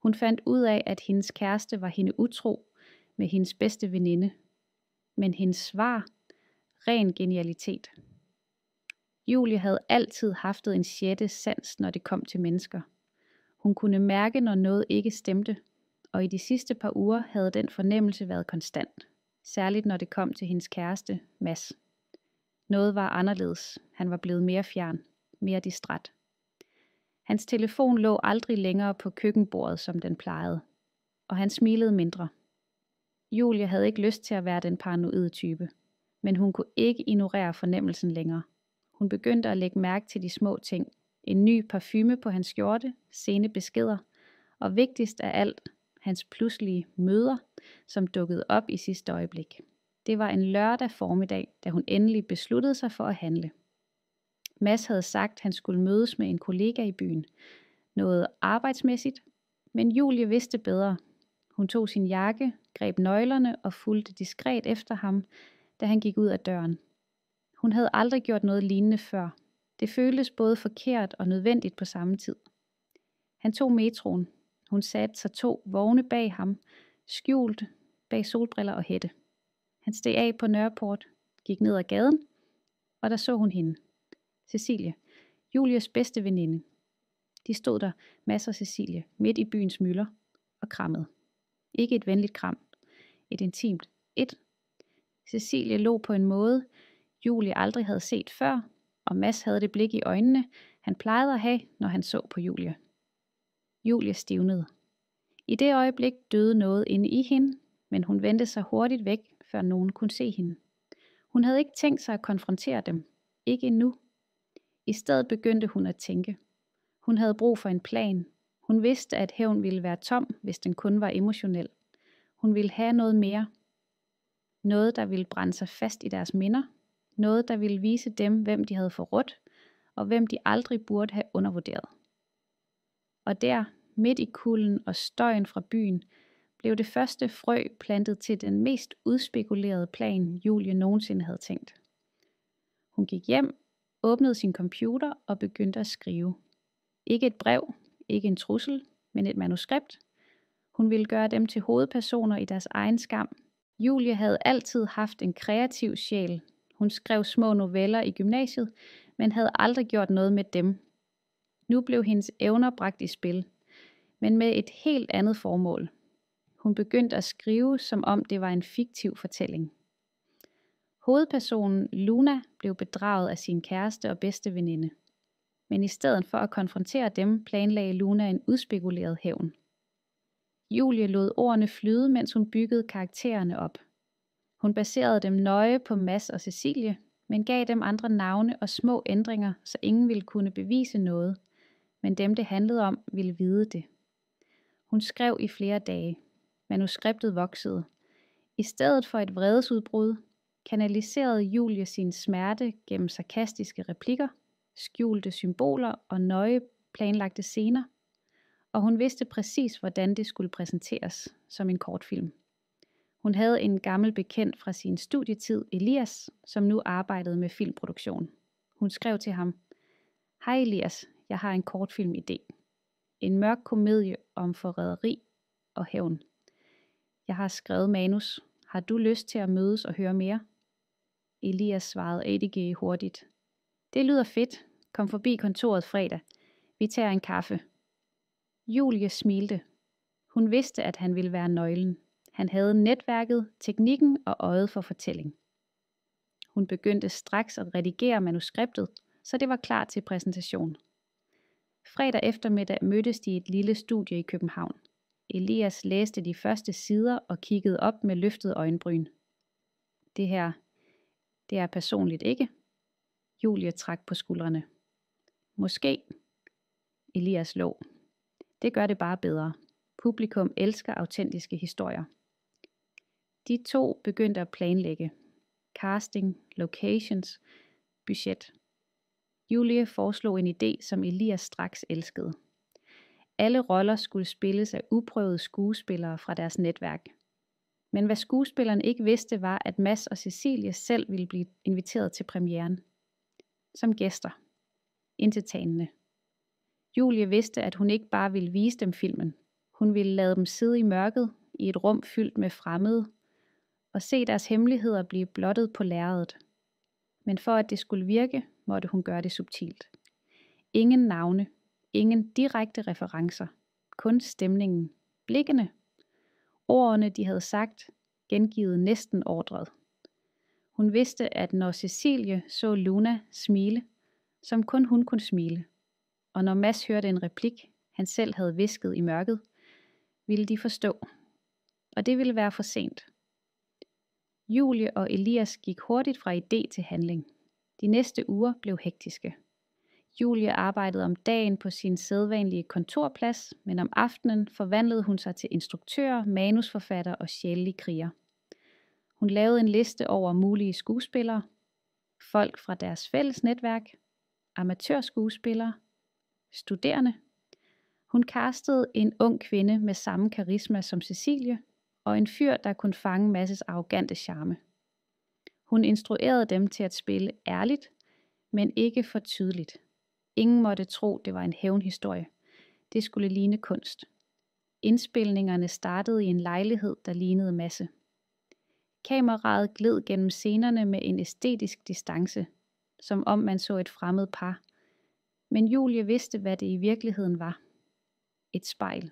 Hun fandt ud af, at hendes kæreste var hende utro med hendes bedste veninde. Men hendes svar, ren genialitet. Julie havde altid haft en sjette sans, når det kom til mennesker. Hun kunne mærke, når noget ikke stemte, og i de sidste par uger havde den fornemmelse været konstant. Særligt når det kom til hendes kæreste, Mads. Noget var anderledes. Han var blevet mere fjern, mere distræt. Hans telefon lå aldrig længere på køkkenbordet, som den plejede, og han smilede mindre. Julie havde ikke lyst til at være den paranoide type, men hun kunne ikke ignorere fornemmelsen længere. Hun begyndte at lægge mærke til de små ting. En ny parfume på hans skjorte, sene beskeder, og vigtigst af alt, hans pludselige møder, som dukkede op i sidste øjeblik. Det var en lørdag formiddag, da hun endelig besluttede sig for at handle. Mads havde sagt, at han skulle mødes med en kollega i byen. Noget arbejdsmæssigt, men Julie vidste bedre. Hun tog sin jakke, greb nøglerne og fulgte diskret efter ham, da han gik ud af døren. Hun havde aldrig gjort noget lignende før. Det føltes både forkert og nødvendigt på samme tid. Han tog metroen. Hun satte sig 2 vogne bag ham, skjult bag solbriller og hætte. Han steg af på Nørreport, gik ned ad gaden, og der så hun hende. Cecilie, Julies bedste veninde. De stod der, Mads og Cecilie, midt i byens mylder og krammede. Ikke et venligt kram, et intimt et. Cecilie lå på en måde, Julie aldrig havde set før, og Mads havde det blik i øjnene, han plejede at have, når han så på Julie. Julie stivnede. I det øjeblik døde noget inde i hende, men hun vendte sig hurtigt væk, før nogen kunne se hende. Hun havde ikke tænkt sig at konfrontere dem. Ikke endnu. I stedet begyndte hun at tænke. Hun havde brug for en plan. Hun vidste, at hævn ville være tom, hvis den kun var emotionel. Hun ville have noget mere. Noget, der ville brænde sig fast i deres minder. Noget, der ville vise dem, hvem de havde forrådt, og hvem de aldrig burde have undervurderet. Og der, midt i kulden og støjen fra byen, blev det første frø plantet til den mest udspekulerede plan, Julie nogensinde havde tænkt. Hun gik hjem, åbnede sin computer og begyndte at skrive. Ikke et brev, ikke en trussel, men et manuskript. Hun ville gøre dem til hovedpersoner i deres egen skam. Julie havde altid haft en kreativ sjæl. Hun skrev små noveller i gymnasiet, men havde aldrig gjort noget med dem. Nu blev hendes evner bragt i spil, men med et helt andet formål. Hun begyndte at skrive, som om det var en fiktiv fortælling. Hovedpersonen Luna blev bedraget af sin kæreste og bedste veninde. Men i stedet for at konfrontere dem, planlagde Luna en udspekuleret hævn. Julie lod ordene flyde, mens hun byggede karaktererne op. Hun baserede dem nøje på Mads og Cecilie, men gav dem andre navne og små ændringer, så ingen ville kunne bevise noget, men dem det handlede om ville vide det. Hun skrev i flere dage. Manuskriptet voksede. I stedet for et vredesudbrud, kanaliserede Julie sin smerte gennem sarkastiske replikker, skjulte symboler og nøje planlagte scener, og hun vidste præcis, hvordan det skulle præsenteres som en kortfilm. Hun havde en gammel bekendt fra sin studietid, Elias, som nu arbejdede med filmproduktion. Hun skrev til ham: Hej Elias, jeg har en kortfilm-idé. En mørk komedie om forræderi og hævn. Jeg har skrevet manus. Har du lyst til at mødes og høre mere? Elias svarede ADG hurtigt. Det lyder fedt. Kom forbi kontoret fredag. Vi tager en kaffe. Julie smilte. Hun vidste, at han ville være nøglen. Han havde netværket, teknikken og øjet for fortælling. Hun begyndte straks at redigere manuskriptet, så det var klar til præsentation. Fredag eftermiddag mødtes de i et lille studie i København. Elias læste de første sider og kiggede op med løftede øjenbryn. Det her, det er personligt ikke. Julie trak på skuldrene. Måske. Elias lå. Det gør det bare bedre. Publikum elsker autentiske historier. De 2 begyndte at planlægge. Casting, locations, budget. Julie foreslog en idé, som Elias straks elskede. Alle roller skulle spilles af uprøvede skuespillere fra deres netværk. Men hvad skuespillerne ikke vidste var, at Mads og Cecilie selv ville blive inviteret til premieren. Som gæster. Indtiltalende. Julie vidste, at hun ikke bare ville vise dem filmen. Hun ville lade dem sidde i mørket i et rum fyldt med fremmede og se deres hemmeligheder blive blottet på lærredet. Men for at det skulle virke, måtte hun gøre det subtilt. Ingen navne, ingen direkte referencer, kun stemningen, blikkene, ordene de havde sagt, gengivet næsten ordret. Hun vidste, at når Cecilie så Luna smile, som kun hun kunne smile, og når Mads hørte en replik, han selv havde hvisket i mørket, ville de forstå. Og det ville være for sent. Julie og Elias gik hurtigt fra idé til handling. De næste uger blev hektiske. Julie arbejdede om dagen på sin sædvanlige kontorplads, men om aftenen forvandlede hun sig til instruktør, manusforfatter og sjælelig kriger. Hun lavede en liste over mulige skuespillere, folk fra deres fælles netværk, amatørskuespillere, studerende. Hun castede en ung kvinde med samme karisma som Cecilie, og en fyr, der kunne fange Masses arrogante charme. Hun instruerede dem til at spille ærligt, men ikke for tydeligt. Ingen måtte tro, det var en hævnhistorie. Det skulle ligne kunst. Indspilningerne startede i en lejlighed, der lignede Masse. Kameraet gled gennem scenerne med en æstetisk distance, som om man så et fremmed par. Men Julie vidste, hvad det i virkeligheden var. Et spejl.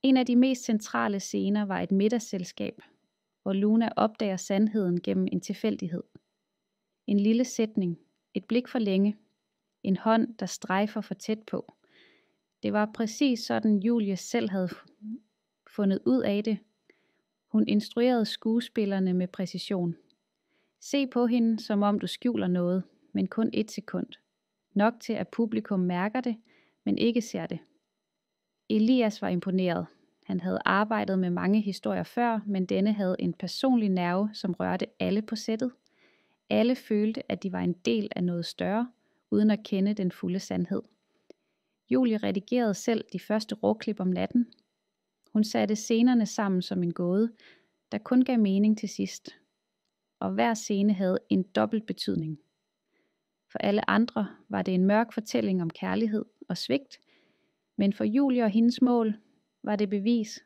En af de mest centrale scener var et middagsselskab, hvor Luna opdager sandheden gennem en tilfældighed. En lille sætning, et blik for længe, en hånd, der strejfer for tæt på. Det var præcis sådan Julie selv havde fundet ud af det. Hun instruerede skuespillerne med præcision. Se på hende, som om du skjuler noget, men kun 1 sekund. Nok til at publikum mærker det, men ikke ser det. Elias var imponeret. Han havde arbejdet med mange historier før, men denne havde en personlig nerve, som rørte alle på sættet. Alle følte, at de var en del af noget større, uden at kende den fulde sandhed. Julie redigerede selv de første råklip om natten. Hun satte scenerne sammen som en gåde, der kun gav mening til sidst. Og hver scene havde en dobbelt betydning. For alle andre var det en mørk fortælling om kærlighed og svigt, men for Julie og hendes mål var det bevis.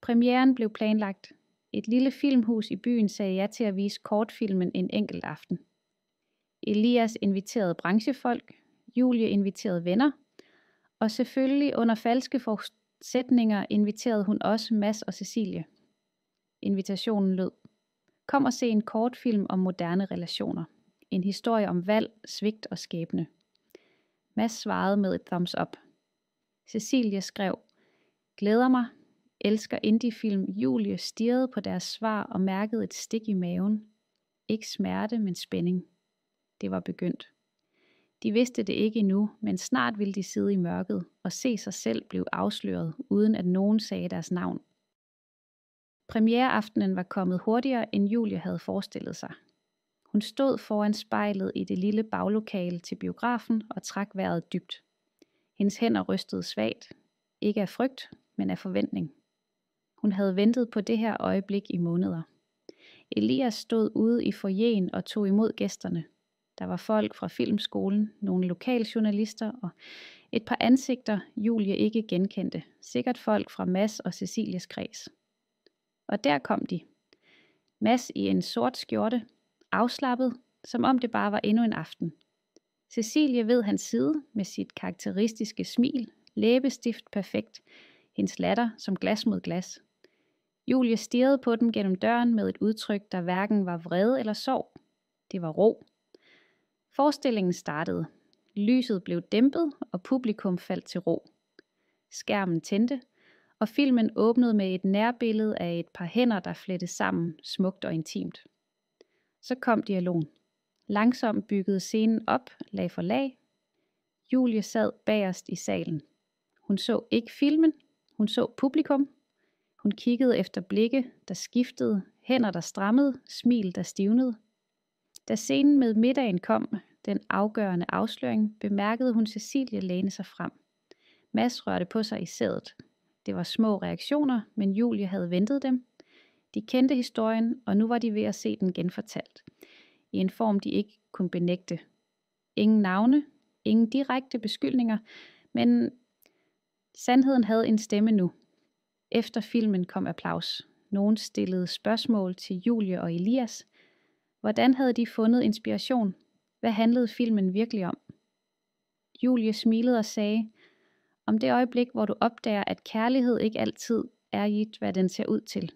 Premieren blev planlagt. Et lille filmhus i byen sagde ja til at vise kortfilmen en enkelt aften. Elias inviterede branchefolk, Julie inviterede venner, og selvfølgelig under falske forudsætninger inviterede hun også Mads og Cecilie. Invitationen lød: kom og se en kortfilm om moderne relationer. En historie om valg, svigt og skæbne. Mads svarede med et thumbs up. Cecilie skrev: glæder mig, elsker indiefilm. Julie stirrede på deres svar og mærkede et stik i maven. Ikke smerte, men spænding. Det var begyndt. De vidste det ikke endnu, men snart ville de sidde i mørket og se sig selv blive afsløret, uden at nogen sagde deres navn. Premiereaftenen var kommet hurtigere, end Julie havde forestillet sig. Hun stod foran spejlet i det lille baglokale til biografen og trak vejret dybt. Hendes hænder rystede svagt, ikke af frygt, men af forventning. Hun havde ventet på det her øjeblik i måneder. Elias stod ude i foyeren og tog imod gæsterne. Der var folk fra filmskolen, nogle lokaljournalister og et par ansigter, Julie ikke genkendte. Sikkert folk fra Mads og Cecilies kreds. Og der kom de. Mads i en sort skjorte, afslappet, som om det bare var endnu en aften. Cecilie ved hans side med sit karakteristiske smil, læbestift perfekt, hendes latter som glas mod glas. Julie stirrede på dem gennem døren med et udtryk, der hverken var vrede eller sorg. Det var ro. Forestillingen startede. Lyset blev dæmpet, og publikum faldt til ro. Skærmen tændte, og filmen åbnede med et nærbillede af et par hænder, der flettede sammen, smukt og intimt. Så kom dialogen. Langsomt byggede scenen op, lag for lag. Julie sad bagerst i salen. Hun så ikke filmen, hun så publikum. Hun kiggede efter blikke, der skiftede, hænder, der strammede, smil, der stivnede. Da scenen med middagen kom, den afgørende afsløring, bemærkede hun Cecilie læne sig frem. Mads rørte på sig i sædet. Det var små reaktioner, men Julie havde ventet dem. De kendte historien, og nu var de ved at se den genfortalt. I en form, de ikke kunne benægte. Ingen navne, ingen direkte beskyldninger, men Sandheden havde en stemme nu. Efter filmen kom applaus. Nogen stillede spørgsmål til Julie og Elias. Hvordan havde de fundet inspiration? Hvad handlede filmen virkelig om? Julie smilede og sagde, om det øjeblik, hvor du opdager, at kærlighed ikke altid er i, hvad den ser ud til.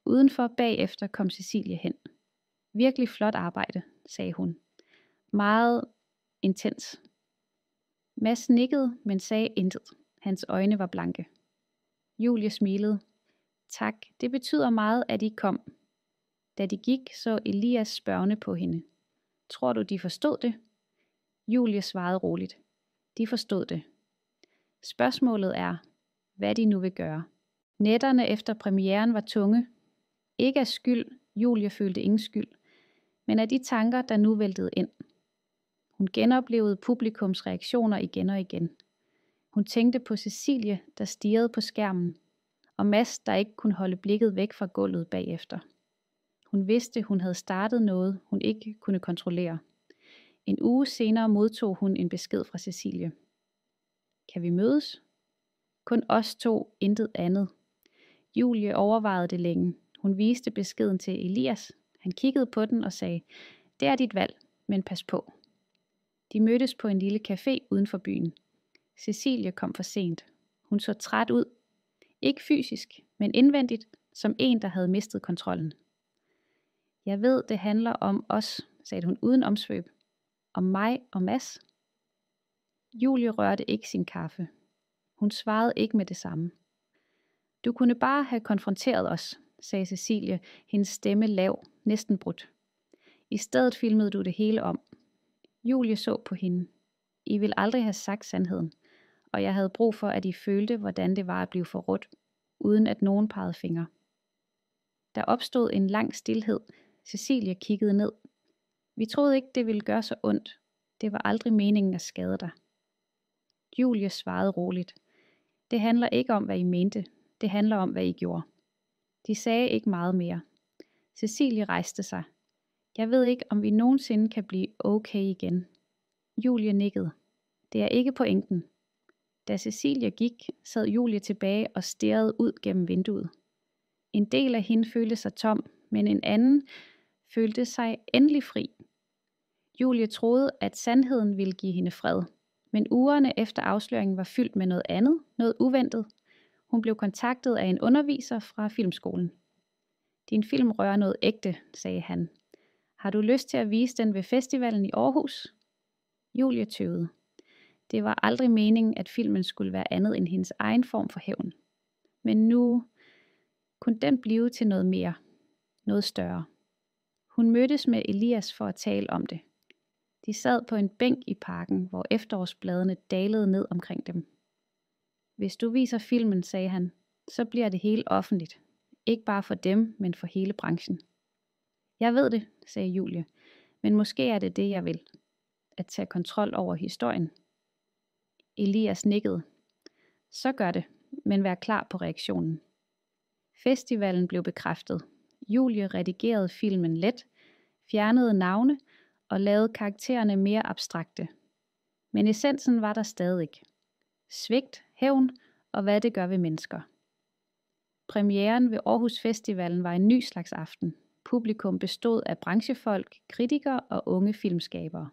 Udenfor bagefter kom Cecilie hen. Virkelig flot arbejde, sagde hun. Meget intens. Mads nikkede, men sagde intet. Hans øjne var blanke. Julie smilede. Tak, det betyder meget, at I kom. Da de gik, så Elias spørgende på hende. Tror du, de forstod det? Julie svarede roligt. De forstod det. Spørgsmålet er, hvad de nu vil gøre. Nætterne efter premieren var tunge. Ikke af skyld, Julie følte ingen skyld, men af de tanker, der nu væltede ind. Hun genoplevede publikums reaktioner igen og igen. Hun tænkte på Cecilie, der stirrede på skærmen, og Mads, der ikke kunne holde blikket væk fra gulvet bagefter. Hun vidste, hun havde startet noget, hun ikke kunne kontrollere. En uge senere modtog hun en besked fra Cecilie. Kan vi mødes? Kun os to, intet andet. Julie overvejede det længe. Hun viste beskeden til Elias. Han kiggede på den og sagde, det er dit valg, men pas på. De mødtes på en lille café uden for byen. Cecilie kom for sent. Hun så træt ud. Ikke fysisk, men indvendigt, som en, der havde mistet kontrollen. Jeg ved, det handler om os, sagde hun uden omsvøb. Om mig og Mads. Julie rørte ikke sin kaffe. Hun svarede ikke med det samme. Du kunne bare have konfronteret os, sagde Cecilie, hendes stemme lav, næsten brudt. I stedet filmede du det hele om. Julie så på hende. I ville aldrig have sagt sandheden, og jeg havde brug for, at I følte, hvordan det var at blive forrådt, uden at nogen pegede fingre. Der opstod en lang stilhed. Cecilie kiggede ned. Vi troede ikke, det ville gøre så ondt. Det var aldrig meningen at skade dig. Julie svarede roligt. Det handler ikke om, hvad I mente. Det handler om, hvad I gjorde. De sagde ikke meget mere. Cecilie rejste sig. Jeg ved ikke, om vi nogensinde kan blive okay igen. Julie nikkede. Det er ikke pointen. Da Cecilie gik, sad Julie tilbage og stirrede ud gennem vinduet. En del af hende følte sig tom, men en anden følte sig endelig fri. Julie troede, at sandheden ville give hende fred, men ugerne efter afsløringen var fyldt med noget andet, noget uventet. Hun blev kontaktet af en underviser fra filmskolen. Din film rører noget ægte, sagde han. Har du lyst til at vise den ved festivalen i Aarhus? Julie tøvede. Det var aldrig meningen, at filmen skulle være andet end hendes egen form for hævn. Men nu kunne den blive til noget mere, noget større. Hun mødtes med Elias for at tale om det. De sad på en bænk i parken, hvor efterårsbladene dalede ned omkring dem. Hvis du viser filmen, sagde han, så bliver det helt offentligt. Ikke bare for dem, men for hele branchen. Jeg ved det, sagde Julie, men måske er det det, jeg vil. At tage kontrol over historien. Elias nikkede. Så gør det, men vær klar på reaktionen. Festivalen blev bekræftet. Julie redigerede filmen let, fjernede navne og lavede karaktererne mere abstrakte. Men essensen var der stadig. Svigt, hævn og hvad det gør ved mennesker. Premieren ved Aarhus Festivalen var en ny slags aften. Publikum bestod af branchefolk, kritikere og unge filmskabere.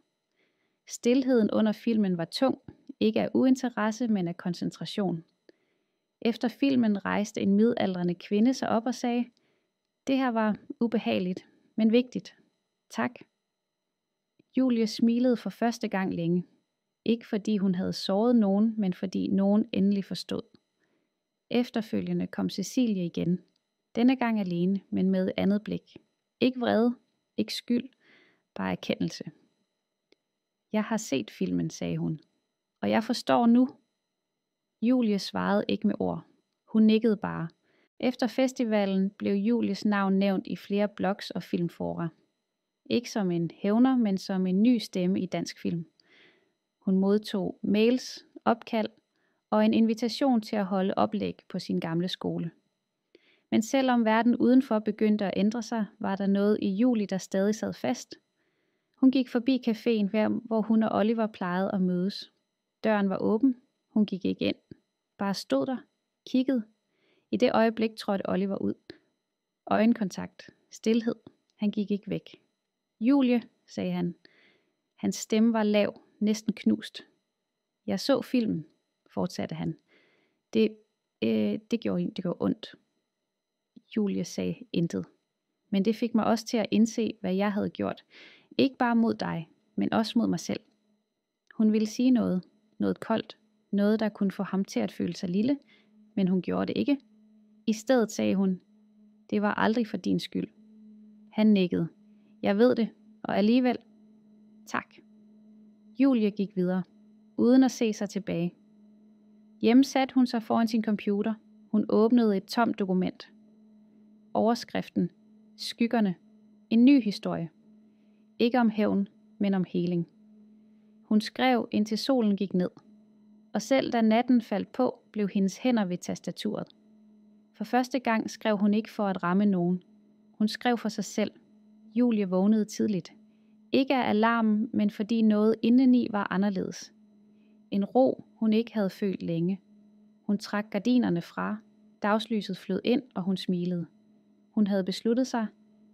Stilheden under filmen var tung, ikke af uinteresse, men af koncentration. Efter filmen rejste en midaldrende kvinde sig op og sagde, det her var ubehageligt, men vigtigt. Tak. Julie smilede for første gang længe. Ikke fordi hun havde såret nogen, men fordi nogen endelig forstod. Efterfølgende kom Cecilie igen. Denne gang alene, men med et andet blik. Ikke vrede, ikke skyld, bare erkendelse. Jeg har set filmen, sagde hun. Og jeg forstår nu. Julie svarede ikke med ord. Hun nikkede bare. Efter festivalen blev Julies navn nævnt i flere blogs og filmfora. Ikke som en hævner, men som en ny stemme i dansk film. Hun modtog mails, opkald og en invitation til at holde oplæg på sin gamle skole. Men selvom verden udenfor begyndte at ændre sig, var der noget i Julie, der stadig sad fast. Hun gik forbi caféen, hvor hun og Oliver plejede at mødes. Døren var åben. Hun gik ikke ind. Bare stod der, kiggede. I det øjeblik trådte Oliver ud. Øjenkontakt, stilhed. Han gik ikke væk. Julie, sagde han. Hans stemme var lav, næsten knust. Jeg så filmen, fortsatte han. Det gjorde ondt. Julie sagde intet. Men det fik mig også til at indse, hvad jeg havde gjort. Ikke bare mod dig, men også mod mig selv. Hun ville sige noget koldt, noget der kunne få ham til at føle sig lille, men hun gjorde det ikke. I stedet sagde hun, det var aldrig for din skyld. Han nikkede. Jeg ved det, og alligevel, tak. Julie gik videre, uden at se sig tilbage. Hjemme satte hun sig foran sin computer. Hun åbnede et tomt dokument. Overskriften, skyggerne, en ny historie. Ikke om hævn, men om heling. Hun skrev, indtil solen gik ned. Og selv da natten faldt på, blev hendes hænder ved tastaturet. For første gang skrev hun ikke for at ramme nogen. Hun skrev for sig selv. Julie vågnede tidligt. Ikke af alarmen, men fordi noget indeni var anderledes. En ro, hun ikke havde følt længe. Hun trak gardinerne fra. Dagslyset flød ind, og hun smilede. Hun havde besluttet sig.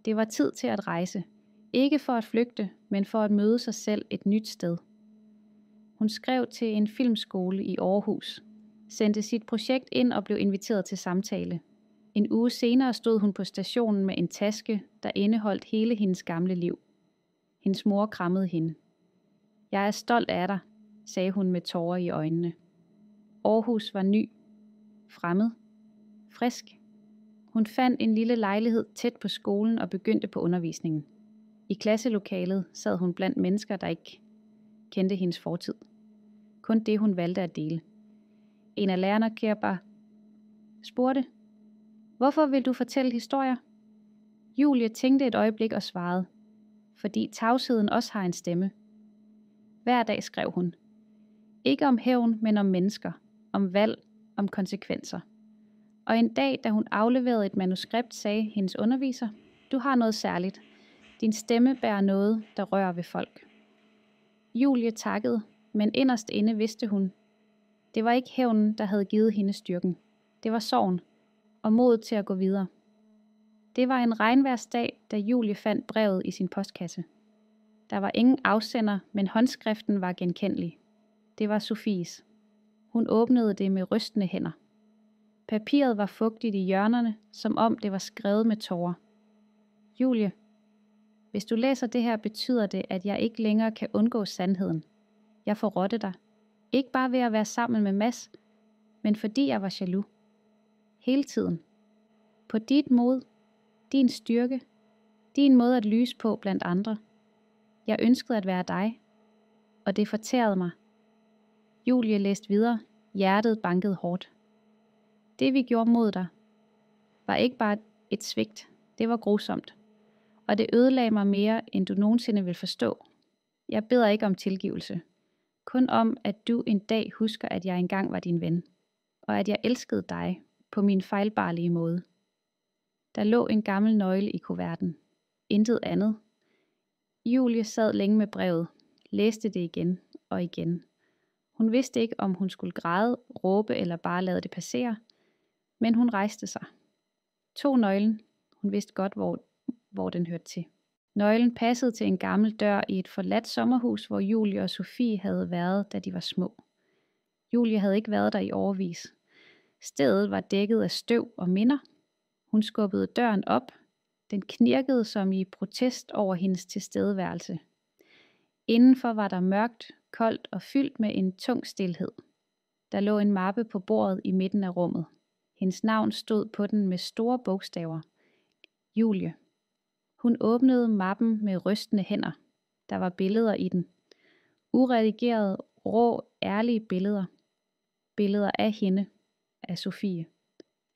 Det var tid til at rejse. Ikke for at flygte, men for at møde sig selv et nyt sted. Hun skrev til en filmskole i Aarhus, sendte sit projekt ind og blev inviteret til samtale. En uge senere stod hun på stationen med en taske, der indeholdt hele hendes gamle liv. Hendes mor krammede hende. Jeg er stolt af dig, sagde hun med tårer i øjnene. Aarhus var ny, fremmed, frisk. Hun fandt en lille lejlighed tæt på skolen og begyndte på undervisningen. I klasselokalet sad hun blandt mennesker, der ikke kendte hendes fortid. Kun det, hun valgte at dele. En af lærerne Kerber spurgte, hvorfor vil du fortælle historier? Julie tænkte et øjeblik og svarede, fordi tavsheden også har en stemme. Hver dag skrev hun. Ikke om hævn, men om mennesker, om valg, om konsekvenser. Og en dag, da hun afleverede et manuskript, sagde hendes underviser, du har noget særligt. Din stemme bærer noget, der rører ved folk. Julie takkede, men inderst inde vidste hun, det var ikke hævnen, der havde givet hende styrken. Det var sorgen og modet til at gå videre. Det var en regnvejrsdag, da Julie fandt brevet i sin postkasse. Der var ingen afsender, men håndskriften var genkendelig. Det var Sofies. Hun åbnede det med rystende hænder. Papiret var fugtigt i hjørnerne, som om det var skrevet med tårer. Julie, hvis du læser det her, betyder det, at jeg ikke længere kan undgå sandheden. Jeg forrådte dig. Ikke bare ved at være sammen med Mads, men fordi jeg var jaloux. Hele tiden. På dit mod, din styrke, din måde at lyse på blandt andre. Jeg ønskede at være dig, og det fortærede mig. Julie læste videre. Hjertet bankede hårdt. Det vi gjorde mod dig, var ikke bare et svigt. Det var grusomt. Og det ødelagde mig mere, end du nogensinde vil forstå. Jeg beder ikke om tilgivelse. Kun om, at du en dag husker, at jeg engang var din ven. Og at jeg elskede dig på min fejlbarlige måde. Der lå en gammel nøgle i kuverten. Intet andet. Julie sad længe med brevet. Læste det igen og igen. Hun vidste ikke, om hun skulle græde, råbe eller bare lade det passere. Men hun rejste sig. Tog nøglen. Hun vidste godt, hvor den hørte til. Nøglen passede til en gammel dør i et forladt sommerhus, hvor Julie og Sofie havde været, da de var små. Julie havde ikke været der i årevis. Stedet var dækket af støv og minder. Hun skubbede døren op. Den knirkede som i protest over hendes tilstedeværelse. Indenfor var der mørkt, koldt og fyldt med en tung stilhed. Der lå en mappe på bordet i midten af rummet. Hendes navn stod på den med store bogstaver. Julie. Hun åbnede mappen med rystende hænder. Der var billeder i den. Uredigerede, rå, ærlige billeder. Billeder af hende, af Sofie,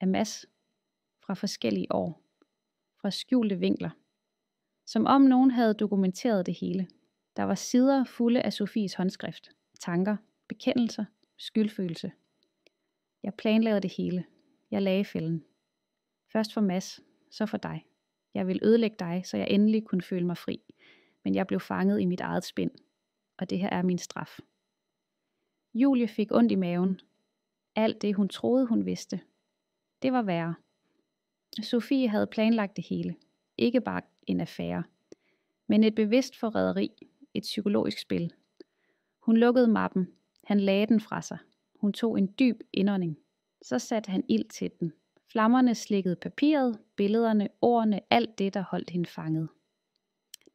af Mads, fra forskellige år. Fra skjulte vinkler. Som om nogen havde dokumenteret det hele. Der var sider fulde af Sofies håndskrift. Tanker, bekendelser, skyldfølelse. Jeg planlagde det hele. Jeg lagde fælden. Først for Mads, så for dig. Jeg ville ødelægge dig, så jeg endelig kunne føle mig fri. Men jeg blev fanget i mit eget spind. Og det her er min straf. Julie fik ondt i maven. Alt det, hun troede, hun vidste. Det var værre. Sofie havde planlagt det hele. Ikke bare en affære, men et bevidst forræderi, et psykologisk spil. Hun lukkede mappen. Han lagde den fra sig. Hun tog en dyb indånding. Så satte han ild til den. Flammerne slikkede papiret, billederne, ordene, alt det, der holdt hende fanget.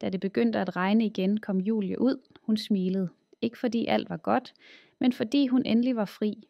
Da det begyndte at regne igen, kom Julie ud. Hun smilede. Ikke fordi alt var godt, men fordi hun endelig var fri.